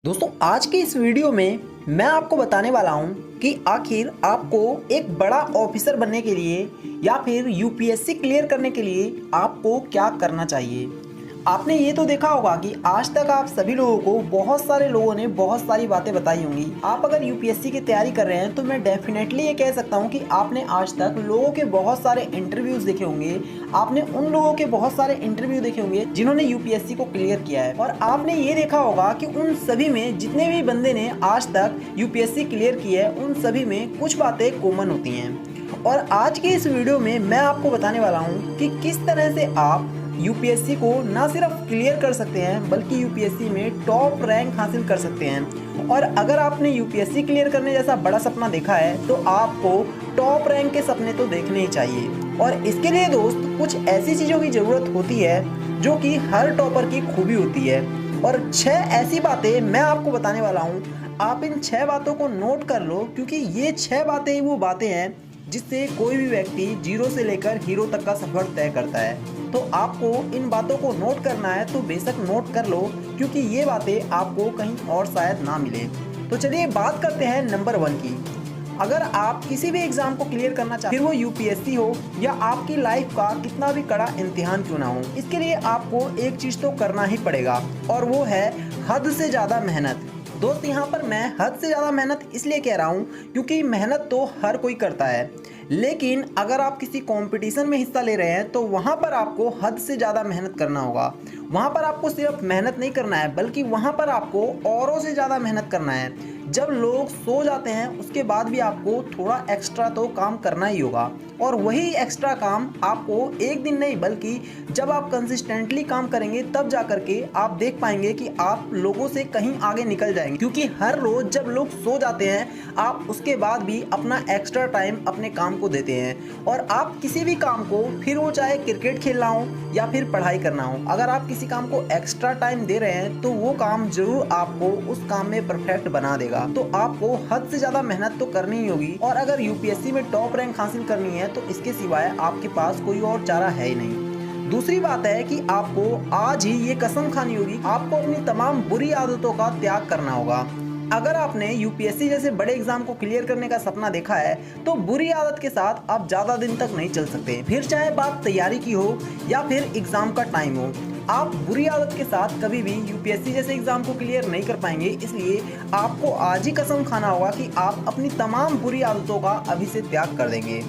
दोस्तों आज के इस वीडियो में मैं आपको बताने वाला हूं कि आखिर आपको एक बड़ा ऑफिसर बनने के लिए या फिर यूपीएससी क्लियर करने के लिए आपको क्या करना चाहिए। आपने ये तो देखा होगा कि आज तक आप सभी लोगों को बहुत सारे लोगों ने बहुत सारी बातें बताई होंगी। आप अगर यूपीएससी की तैयारी कर रहे हैं तो मैं डेफिनेटली ये कह सकता हूँ कि आपने आज तक लोगों के बहुत सारे इंटरव्यूज देखे होंगे। आपने उन लोगों के बहुत सारे इंटरव्यू देखे होंगे जिन्होंने यूपीएससी को क्लियर किया है, और आपने ये देखा होगा कि उन सभी में जितने भी बंदे ने आज तक यूपीएससी क्लियर की है उन सभी में कुछ बातें कॉमन होती हैं। और आज के इस वीडियो में मैं आपको बताने वाला हूँ कि किस तरह से आप यूपीएससी को ना सिर्फ क्लियर कर सकते हैं बल्कि यूपीएससी में टॉप रैंक हासिल कर सकते हैं। और अगर आपने यूपीएससी क्लियर करने जैसा बड़ा सपना देखा है तो आपको टॉप रैंक के सपने तो देखने ही चाहिए। और इसके लिए दोस्त कुछ ऐसी चीज़ों की ज़रूरत होती है जो कि हर टॉपर की खूबी होती है, और 6 ऐसी बातें मैं आपको बताने वाला हूँ। आप इन 6 बातों को नोट कर लो, क्योंकि ये 6 बातें ही वो बातें हैं जिससे कोई भी व्यक्ति जीरो से लेकर हीरो तक का सफर तय करता है। तो आपको इन बातों को नोट करना है तो बेशक नोट कर लो, क्योंकि ये बातें आपको कहीं और शायद ना मिले। तो चलिए बात करते हैं नंबर 1 की। अगर आप किसी भी एग्जाम को क्लियर करना चाहते हैं, फिर वो यूपीएससी हो या आपकी लाइफ का कितना भी कड़ा इम्तिहान क्यों ना हो, इसके लिए आपको एक चीज़ तो करना ही पड़ेगा, और वो है हद से ज़्यादा मेहनत। दोस्त यहाँ पर मैं हद से ज़्यादा मेहनत इसलिए कह रहा हूँ क्योंकि मेहनत तो हर कोई करता है, लेकिन अगर आप किसी कंपटीशन में हिस्सा ले रहे हैं तो वहाँ पर आपको हद से ज़्यादा मेहनत करना होगा। वहाँ पर आपको सिर्फ मेहनत नहीं करना है बल्कि वहाँ पर आपको औरों से ज़्यादा मेहनत करना है। जब लोग सो जाते हैं उसके बाद भी आपको थोड़ा एक्स्ट्रा तो काम करना ही होगा, और वही एक्स्ट्रा काम आपको एक दिन नहीं बल्कि जब आप कंसिस्टेंटली काम करेंगे तब जा करके आप देख पाएंगे कि आप लोगों से कहीं आगे निकल जाएंगे। क्योंकि हर रोज जब लोग सो जाते हैं आप उसके बाद भी अपना एक्स्ट्रा टाइम अपने काम को देते हैं, और आप किसी भी काम को, फिर वो चाहे क्रिकेट खेलना हो या फिर पढ़ाई करना हो, अगर आप किसी काम को एक्स्ट्रा टाइम दे रहे हैं तो वो काम जरूर आपको उस काम में परफेक्ट बना देगा। तो आपको हद से ज्यादा मेहनत तो करनी ही होगी, और अगर यूपीएससी में टॉप रैंक हासिल करनी है तो इसके सिवाय आपके पास कोई और चारा है ही नहीं। दूसरी बात है कि आपको आज ही ये कसम खानी होगी, आपको अपनी तमाम बुरी आदतों का त्याग करना होगा। अगर आपने यूपीएससी जैसे बड़े एग्जाम को क्लियर करने का सपना देखा है तो बुरी आदत के साथ आप ज्यादा दिन तक नहीं चल सकते, फिर चाहे बात तैयारी की हो या फिर एग्जाम का टाइम हो। आप बुरी आदत के साथ कभी भी यूपीएससी जैसे एग्जाम को क्लियर नहीं कर पाएंगे, इसलिए आपको आज ही कसम खाना होगा कि आप अपनी तमाम बुरी आदतों का अभी से त्याग कर देंगे।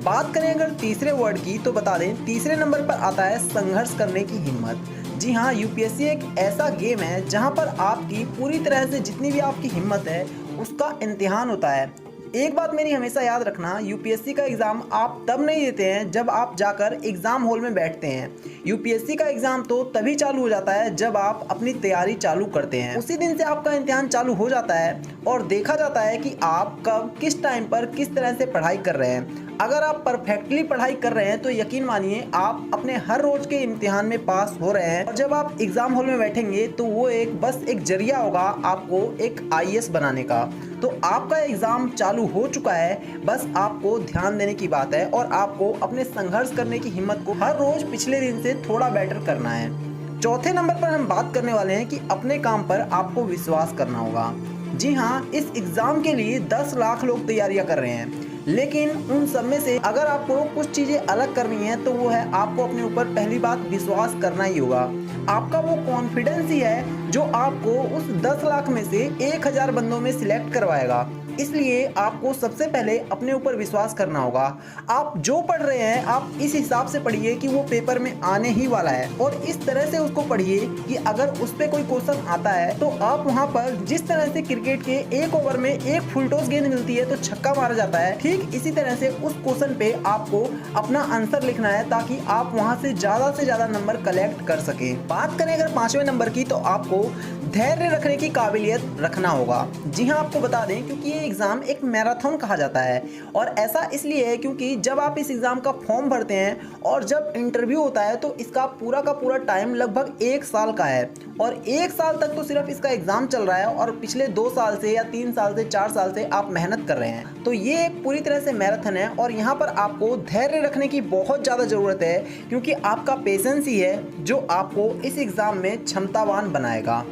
बात करें अगर तीसरे वर्ड की तो बता दें तीसरे नंबर पर आता है संघर्ष करने की हिम्मत। जी हाँ, यूपीएससी एक ऐसा गेम है जहाँ पर आपकी पूरी तरह से जितनी भी आपकी हिम्मत है उसका इम्तिहान होता है। एक बात मेरी हमेशा याद रखना, यूपीएससी का एग्ज़ाम आप तब नहीं देते हैं जब आप जाकर एग्ज़ाम हॉल में बैठते हैं। यूपीएससी का एग्ज़ाम तो तभी चालू हो जाता है जब आप अपनी तैयारी चालू करते हैं। उसी दिन से आपका इम्तिहान चालू हो जाता है और देखा जाता है कि आप कब किस टाइम पर किस तरह से पढ़ाई कर रहे हैं। अगर आप परफेक्टली पढ़ाई कर रहे हैं तो यकीन मानिए आप अपने हर रोज के इम्तिहान में पास हो रहे हैं, और जब आप एग्जाम हॉल में बैठेंगे तो वो बस एक जरिया होगा आपको एक आईएएस बनाने का। तो आपका एग्जाम चालू हो चुका है, बस आपको ध्यान देने की बात है और आपको अपने संघर्ष करने की हिम्मत को हर रोज पिछले दिन से थोड़ा बेटर करना है। चौथे नंबर पर हम बात करने वाले हैं कि अपने काम पर आपको विश्वास करना होगा। जी हाँ, इस एग्जाम के लिए 10 लाख लोग तैयारियां कर रहे हैं, लेकिन उन सब में से अगर आपको कुछ चीज़ें अलग करनी है तो वो है आपको अपने ऊपर पहली बात विश्वास करना ही होगा। आपका वो कॉन्फिडेंस ही है जो आपको उस 10 लाख में से 1000 बंदों में सिलेक्ट करवाएगा। इसलिए आपको सबसे पहले अपने ऊपर विश्वास करना होगा। आप जो पढ़ रहे हैं आप इस हिसाब से पढ़िए कि वो पेपर में आने ही वाला है, और इस तरह से उसको पढ़िए कि अगर उस पर कोई क्वेश्चन आता है तो आप वहाँ पर जिस तरह से क्रिकेट के एक ओवर में एक फुल टॉस गेंद मिलती है तो छक्का मारा जाता है, ठीक इसी तरह से उस क्वेश्चन पे आपको अपना आंसर लिखना है ताकि आप वहाँ से ज़्यादा नंबर कलेक्ट कर सके। बात करें अगर 5वें नंबर की तो आपको धैर्य रखने की काबिलियत रखना होगा। जी हाँ, आपको बता दें क्योंकि ये एग्ज़ाम एक मैराथन कहा जाता है, और ऐसा इसलिए है क्योंकि जब आप इस एग्ज़ाम का फॉर्म भरते हैं और जब इंटरव्यू होता है तो इसका पूरा का पूरा टाइम लगभग 1 साल का है, और 1 साल तक तो सिर्फ इसका एग्ज़ाम चल रहा है और पिछले 2 साल से या 3 साल से 4 साल से आप मेहनत कर रहे हैं। तो ये एक पूरी तरह से मैराथन है, और यहाँ पर आपको धैर्य रखने की बहुत ज़्यादा ज़रूरत है क्योंकि आपका पेशेंस ही है जो आपको इस एग्ज़ाम में क्षमतावान बनाएगा।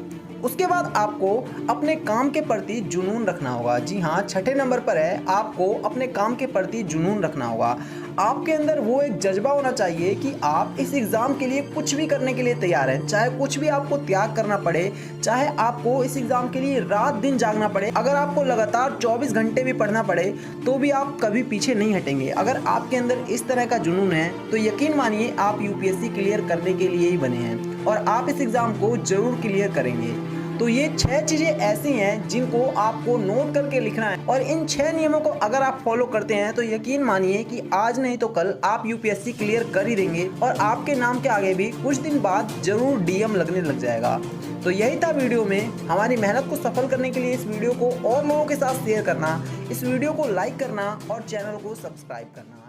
उसके बाद आपको अपने काम के प्रति जुनून रखना होगा। जी हाँ, छठे नंबर पर है आपको अपने काम के प्रति जुनून रखना होगा। आपके अंदर वो एक जज्बा होना चाहिए कि आप इस एग्ज़ाम के लिए कुछ भी करने के लिए तैयार हैं, चाहे कुछ भी आपको त्याग करना पड़े, चाहे आपको इस एग्ज़ाम के लिए रात दिन जागना पड़े, अगर आपको लगातार 24 घंटे भी पढ़ना पड़े तो भी आप कभी पीछे नहीं हटेंगे। अगर आपके अंदर इस तरह का जुनून है तो यकीन मानिए आप यूपीएससी क्लियर करने के लिए ही बने हैं और आप इस एग्ज़ाम को ज़रूर क्लियर करेंगे। तो ये 6 चीज़ें ऐसी हैं जिनको आपको नोट करके लिखना है और इन 6 नियमों को अगर आप फॉलो करते हैं तो यकीन मानिए कि आज नहीं तो कल आप यूपीएससी क्लियर कर ही देंगे और आपके नाम के आगे भी कुछ दिन बाद जरूर डीएम लगने लग जाएगा। तो यही था वीडियो में। हमारी मेहनत को सफल करने के लिए इस वीडियो को और लोगों के साथ शेयर करना, इस वीडियो को लाइक करना और चैनल को सब्सक्राइब करना।